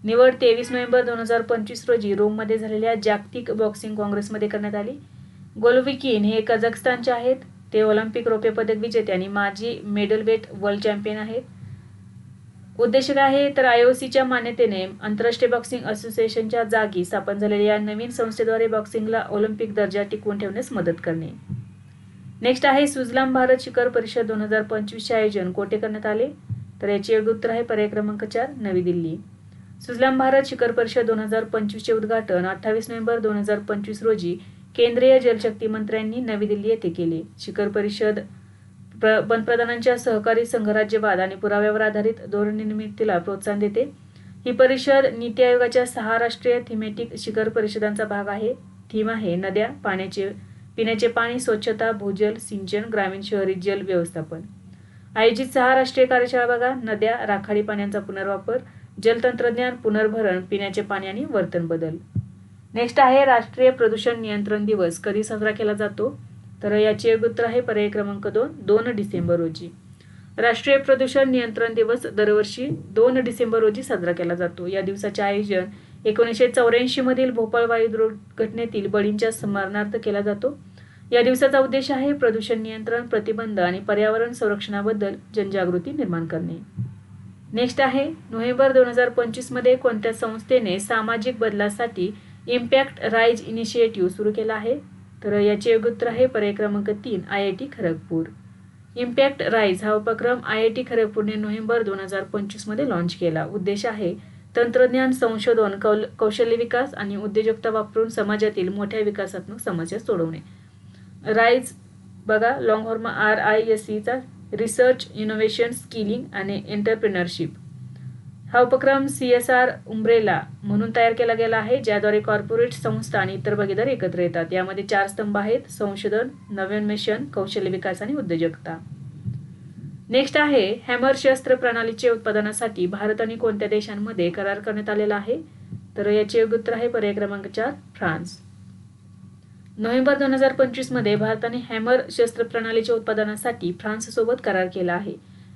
निवड 23 नोव्हेंबर 2025 रोजी रोममध्ये झालेल्या जागतिक बॉक्सिंग काँग्रेसमध्ये करण्यात आली. गोलोव्हिकिन हे कझाकस्तानचे आहेत. ते ऑलिम्पिक रौप्य पदक विजेते आणि माजी मेडलवेट वर्ल्ड चॅम्पियन आहेत. उद्देश काय आहे तर IOCच्या मान्यतेने आंतरराष्ट्रीय बॉक्सिंग असोसिएशनच्या जागी स्थापन झालेल्या या नवीन संस्थेद्वारे बॉक्सिंगला ऑलिम्पिक दर्जा टिकवून ठेवण्यास मदत करणे. नेक्स्ट आहे सुजलाम भारत शिखर परिषद 2025 चे आयोजन कोठे करण्यात आले? तर याचे योग्य उत्तर आहे पर्याय क्रमांक 4 नवी दिल्ली. सुजलाम भारत शिखर परिषद 2025 चे उद्घाटन 28 नोव्हेंबर 2025 रोजी केंद्रीय जलशक्ती मंत्र्यांनी नवी दिल्ली येथे केले. शिखर परिषद पंतप्रधानांच्या सहकारी संघराज्यवाद आणि पुराव्यावर आधारित धोरणनिर्मितीला प्रोत्साहन देते. ही परिषद नीती आयोगाच्या 6 राष्ट्रीय थीमॅटिक शिखर परिषदांचा भाग आहे. थीम आहे नद्या, पिण्याचे पाणी, स्वच्छता, भूजल, सिंचन, ग्रामीण शहरी जल व्यवस्थापन. आयोजित 6 राष्ट्रीय कार्यशाळा बघा नद्या, राखाडी पाण्याचा पुनर्वापर, जलतंत्रज्ञान, पुनर्भरण, पिण्याचे पाणी आणि वर्तन बदल. नेक्स्ट आहे राष्ट्रीय प्रदूषण नियंत्रण दिवस कधी साजरा केला जातो? तर याचे योग्य उत्तर आहे पर्याय क्रमांक 2 डिसेंबर रोजी. राष्ट्रीय प्रदूषण नियंत्रण दिवस दरवर्षी 2 डिसेंबर रोजी साजरा केला जातो. या दिवसाचे आयोजन 1984 मधील भोपाळ वायू दुर्घटनेतील बळींच्या स्मरणार्थ केला जातो. या दिवसाचा उद्देश आहे प्रदूषण नियंत्रण, प्रतिबंध आणि पर्यावरण संरक्षणाबद्दल जनजागृती निर्माण करणे. नेक्स्ट आहे नोव्हेंबर 2025 मध्ये कोणत्या संस्थेने सामाजिक बदलासाठी इम्पॅक्ट राईज इनिशिएटिव्ह सुरू केला आहे? तर याचे योग्य उत्तर आहे पर्याय क्रमांक 3 IIT खरगपूर. इम्पॅक्ट राईज हा उपक्रम IIT खरगपूरने नोव्हेंबर 2025 मध्ये लॉन्च केला. उद्देश आहे तंत्रज्ञान संशोधन, कौशल्य विकास आणि उद्योजकता वापरून समाजातील मोठ्या विकासात्मक समस्या सोडवणे. राईज बघा लॉंग फॉर्म RISE चा रिसर्च, इनोव्हेशन, स्किलिंग आणि एंटरप्रेन्योरशिप. हा उपक्रम CSR उंब्रेला म्हणून तयार केला गेला आहे, ज्याद्वारे कॉर्पोरेट, संस्था आणि इतर भागीदार एकत्र येतात. यामध्ये 4 स्तंभ आहेत: संशोधन, नवोन्मेषण, कौशल्य विकास आणि उद्योजकता. नेक्स्ट आहे हॅमर शस्त्र प्रणालीचे उत्पादनासाठी भारत आणि कोणत्या देशांमध्ये करार करण्यात आलेला आहे? तर याचे योग्य उत्तर आहे पर्याय क्रमांक 4 फ्रान्स. नोव्हेंबर 2025 मध्ये भारताने हॅमर शस्त्र प्रणालीच्या उत्पादनासाठी फ्रान्स सोबत करार केला आहे.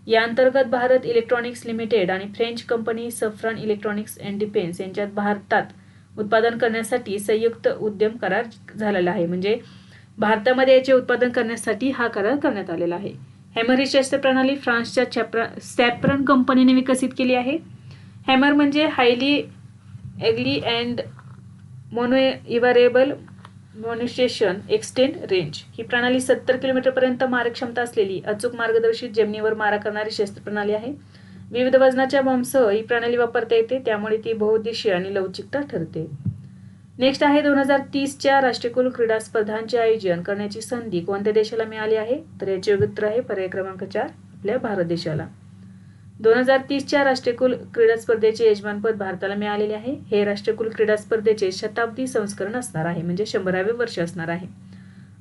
या अंतर्गत भारत इलेक्ट्रॉनिक्स लिमिटेड आणि French company Safran electronics and defence यांच्यात भारतात उत्पादन करण्यासाठी संयुक्त उद्यम करार झालेला आहे. म्हणजे भारतामध्ये याचे उत्पादन करण्यासाठी हा करार करण्यात आलेला आहे. हॅमर ही शस्त्र प्रणाली फ्रान्सच्या सॅफ्रन कंपनीने विकसित केली आहे. हॅमर म्हणजे highly agile and manoeuvrable munition extend range. ही प्रणाली 70 किलोमीटरपर्यंत मारक असलेली अचूक मार्गदर्शित जमिनीवर मारा करणारी शस्त्र प्रणाली आहे. विविध वजनाच्या बॉम्बसह ही प्रणाली वापरता येते, त्यामुळे ती बहुउद्देशीय आणि लवचिकता ठरते. नेक्स्ट आहे 2030च्या राष्ट्रीय क्रीडा स्पर्धांचे आयोजन करण्याची संधी कोणत्या देशाला मिळाली आहे? तर याचे उत्तर आहे पर्याय क्रमांक 4 आपल्या भारत देशाला. 2030च्या राष्ट्रीय क्रीडा स्पर्धेचे यजमानपद भारताला मिळालेले आहे. हे राष्ट्रीय क्रीडा स्पर्धेचे शताब्दी संस्करण असणार आहे, म्हणजे 100वे वर्ष असणार आहे.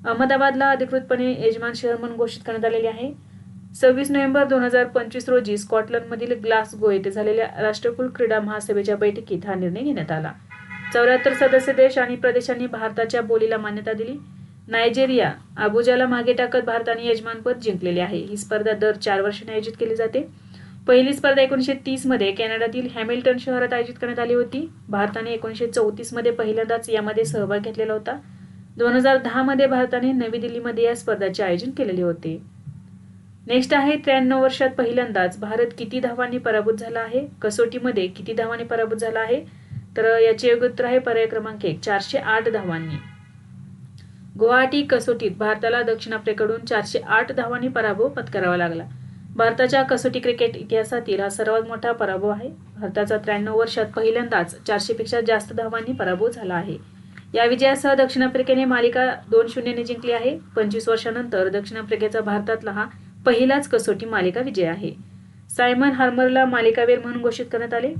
अहमदाबादला अधिकृतपणे यजमान शहर म्हणून घोषित करण्यात आलेले आहे. 26 नोव्हेंबर 2025 रोजी स्कॉटलंडमधील ग्लासगो येथे झालेल्या राष्ट्रीय क्रीडा महासभेच्या बैठकीत हा निर्णय घेण्यात आला. 74 सदस्य देश आणि प्रदेशांनी भारताच्या बोलीला मान्यता दिली. नायजेरिया अबुजाला मागे टाकत भारताने यजमानपद जिंकलेले आहे. ही स्पर्धा दर 4 वर्षांनी आयोजित केली जाते. पहिली स्पर्धा 1930 मध्ये कॅनडातील हॅमिल्टन शहरात आयोजित करण्यात आली होती. भारताने 1934 मध्ये पहिल्यांदाच यामध्ये सहभाग घेतलेला होता. 2010 मध्ये भारताने नवी दिल्लीमध्ये या स्पर्धेचे आयोजन केलेले होते. नेक्स्ट आहे 93 वर्षात पहिल्यांदाच भारत किती धावांनी पराभूत झाला आहे? कसोटीमध्ये किती धावांनी पराभूत झाला आहे? तर याचे योग्य उत्तर आहे पर्याय क्रमांक 1 408 धावांनी. गुवाहाटी कसोटीत भारताला दक्षिण आफ्रिकेकडून 408 धावांनी पराभव पत्करावा लागला. भारताच्या कसोटी क्रिकेट इतिहासातील हा सर्वात मोठा पराभव आहे. भारताचा 93 वर्षात पहिल्यांदाच 400 पेक्षा जास्त धावांनी पराभव झाला आहे. या विजयासह दक्षिण आफ्रिकेने मालिका 2-0 जिंकली आहे. 25 वर्षांनंतर दक्षिण आफ्रिकेचा भारतातला हा पहिलाच कसोटी मालिका विजय आहे. सायमन हार्मरला मालिकावीर म्हणून घोषित करण्यात आले.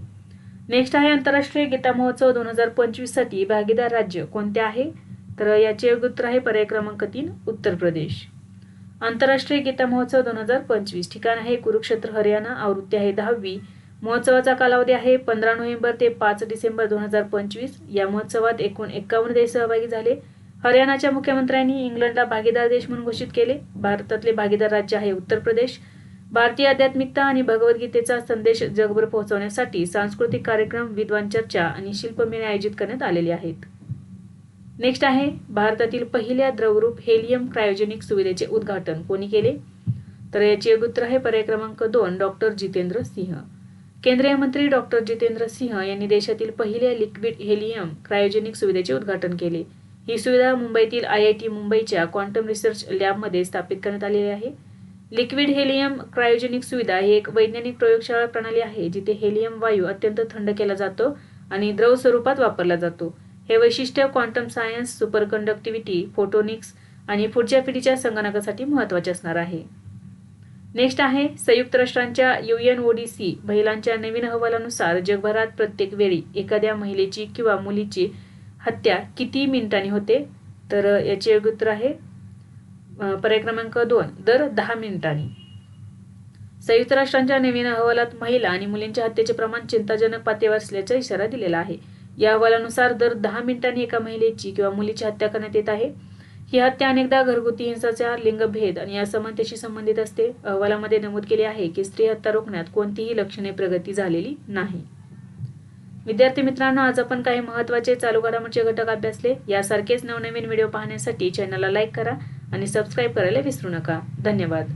नेक्स्ट आहे आंतरराष्ट्रीय गीता महोत्सव 2025 साठी भागीदार राज्य कोणते आहे? तर याचे योग्य उत्तर आहे पर्याय क्रमांक 3 उत्तर प्रदेश. आंतरराष्ट्रीय गीता महोत्सव 2025 ठिकाण आहे कुरुक्षेत्र हरियाणा. आवृत्ती आहे 10वी. महोत्सवाचा कालावधी आहे 15 नोव्हेंबर ते 5 डिसेंबर 2025. या महोत्सवात एकूण 51 देश सहभागी झाले. हरियाणाच्या मुख्यमंत्र्यांनी इंग्लंडला भागीदार देश म्हणून घोषित केले. भारतातले भागीदार राज्य आहे उत्तर प्रदेश. भारतीय आध्यात्मिकता आणि भगवद्गीतेचा संदेश जगभर पोहोचवण्यासाठी सांस्कृतिक कार्यक्रम, विद्वान चर्चा आणि शिल्पमेळे आयोजित करण्यात आलेले आहेत. नेक्स्ट आहे भारतातील पहिल्या द्रवरूप हेलियम क्रायोजेनिक सुविधेचे उद्घाटन कोणी केले? तर याचे योग्य उत्तर आहे पर्याय क्रमांक 2 डॉक्टर जितेंद्र सिंह. केंद्रीय मंत्री डॉक्टर जितेंद्र सिंह यांनी देशातील पहिल्या लिक्विड हेलियम क्रायोजेनिक सुविधेचे उद्घाटन केले. ही सुविधा मुंबईतील IIT मुंबईच्या क्वांटम रिसर्च लॅबमध्ये स्थापित करण्यात आलेली आहे. लिक्विड हेलियम क्रायोजेनिक सुविधा ही एक वैज्ञानिक प्रयोगशाळा प्रणाली आहे जिथे हेलियम वायू अत्यंत थंड केला जातो आणि द्रव स्वरूपात वापरला जातो. हे वैशिष्ट्य क्वांटम सायन्स, सुपरकंडक्टिव्हिटी, फोटोनिक्स आणि पुढच्या पिढीच्या संगणकासाठी महत्त्वाचे असणार आहे. नेक्स्ट आहे संयुक्त राष्ट्रांच्या UNODC महिलांच्या नवीन अहवालानुसार जगभरात प्रत्येक वेळी एखाद्या महिलेची किंवा मुलीची हत्या किती मिनिटांनी होते? तर याचे योग्य उत्तर आहे पर्याय क्रमांक 2 दर 10 मिनिटांनी. संयुक्त राष्ट्रांच्या नवीन अहवालात महिला आणि मुलींच्या हत्येचे प्रमाण चिंताजनक पातळीवर असल्याचा इशारा दिलेला आहे. या अहवालानुसार दर 10 मिनिटांनी एका महिलेची किंवा मुलीची हत्या करण्यात येत आहे. ही हत्या अनेकदा घरगुती हिंसाचार, लिंगभेद आणि असमानतेशी संबंधित असते. अहवालामध्ये नमूद केले आहे की स्त्री हत्या रोखण्यात कोणतीही लक्षणीय प्रगती झालेली नाही. विद्यार्थी मित्रांनो, आज आपण काही महत्त्वाचे चालू घडामोडीचे घटक अभ्यासले. यासारखेच नवनवीन व्हिडिओ पाहण्यासाठी चॅनलला लाईक करा आणि सबस्क्राईब करायला विसरू नका. धन्यवाद.